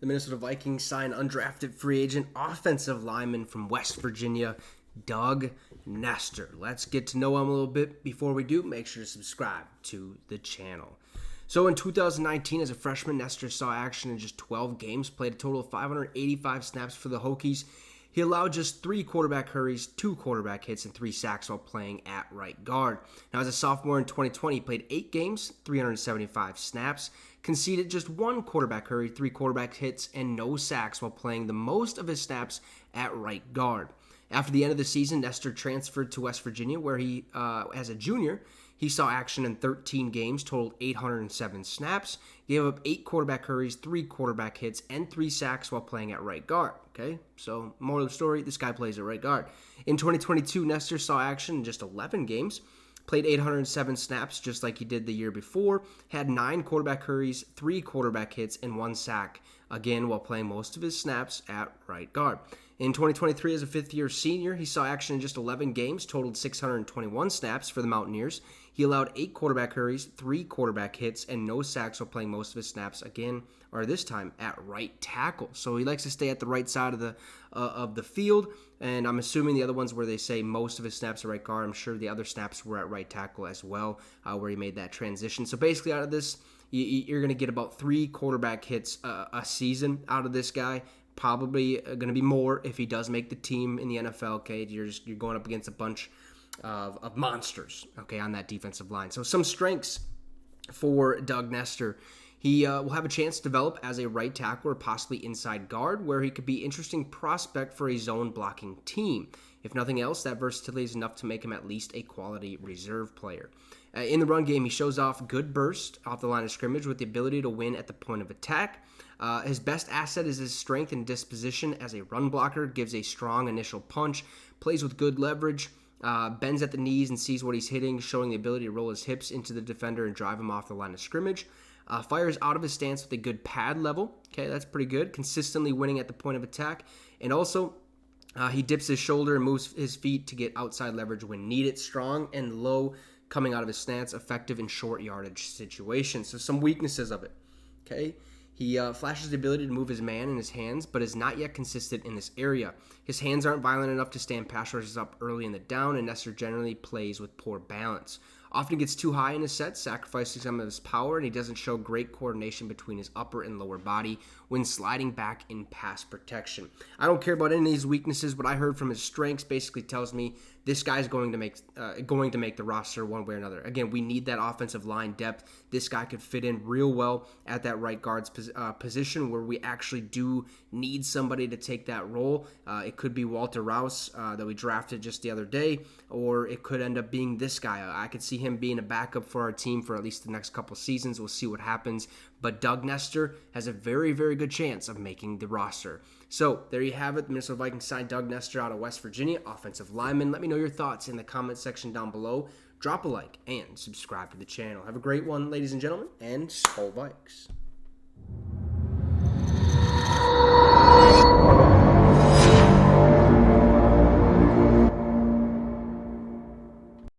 The Minnesota Vikings sign undrafted free agent offensive lineman from West Virginia, Doug Nestor. Let's get to know him a little bit. Before we do, make sure to subscribe to the channel. So in 2019, as a freshman, Nestor saw action in just 12 games, played a total of 585 snaps for the Hokies. He allowed just 3 quarterback hurries, 2 quarterback hits, and 3 sacks while playing at right guard. Now, as a sophomore in 2020, he played 8 games, 375 snaps, conceded just 1 quarterback hurry, 3 quarterback hits, and no sacks while playing the most of his snaps at right guard. After the end of the season, Nestor transferred to West Virginia, where he, as a junior, he saw action in 13 games, totaled 807 snaps, gave up 8 quarterback hurries, 3 quarterback hits, and 3 sacks while playing at right guard. Okay, so moral of the story, this guy plays at right guard. In 2022, Nestor saw action in just 11 games, played 807 snaps just like he did the year before, had 9 quarterback hurries, 3 quarterback hits, and 1 sack, again while playing most of his snaps at right guard. In 2023, as a fifth-year senior, he saw action in just 11 games, totaled 621 snaps for the Mountaineers. He allowed 8 quarterback hurries, 3 quarterback hits, and no sacks while playing most of his snaps this time at right tackle. So he likes to stay at the right side of the field, and I'm assuming the other ones where they say most of his snaps are right guard, I'm sure the other snaps were at right tackle as well, where he made that transition. So basically out of this, you're going to get about 3 quarterback hits a season out of this guy. Probably going to be more if he does make the team in the NFL. Okay, you're going up against a bunch of monsters. Okay, on that defensive line. So some strengths for Doug Nestor. He will have a chance to develop as a right tackle or possibly inside guard, where he could be an interesting prospect for a zone blocking team. If nothing else, that versatility is enough to make him at least a quality reserve player. In the run game, he shows off good burst off the line of scrimmage with the ability to win at the point of attack. His best asset is his strength and disposition as a run blocker, gives a strong initial punch, plays with good leverage, bends at the knees and sees what he's hitting, showing the ability to roll his hips into the defender and drive him off the line of scrimmage. Fires out of his stance with a good pad level. Okay, that's pretty good. Consistently winning at the point of attack. And also, he dips his shoulder and moves his feet to get outside leverage when needed. Strong and low coming out of his stance, effective in short yardage situations. So some weaknesses of it. Okay, he flashes the ability to move his man in his hands, but is not yet consistent in this area. His hands aren't violent enough to stand pass rushes up early in the down, and Nestor generally plays with poor balance. Often gets too high in his sets, sacrificing some of his power, and he doesn't show great coordination between his upper and lower body when sliding back in pass protection. I don't care about any of these weaknesses. What I heard from his strengths basically tells me this guy's going to make the roster one way or another. Again, we need that offensive line depth. This guy could fit in real well at that right guard's position where we actually do need somebody to take that role. It could be Walter Rouse that we drafted just the other day, or it could end up being this guy. I could see him being a backup for our team for at least the next couple seasons. We'll see what happens. But Doug Nestor has a very, very good chance of making the roster. So there you have it. The Minnesota Vikings signed Doug Nestor out of West Virginia, offensive lineman. Let me know your thoughts in the comment section down below. Drop a like and subscribe to the channel. Have a great one, ladies and gentlemen, and Skol Vikes.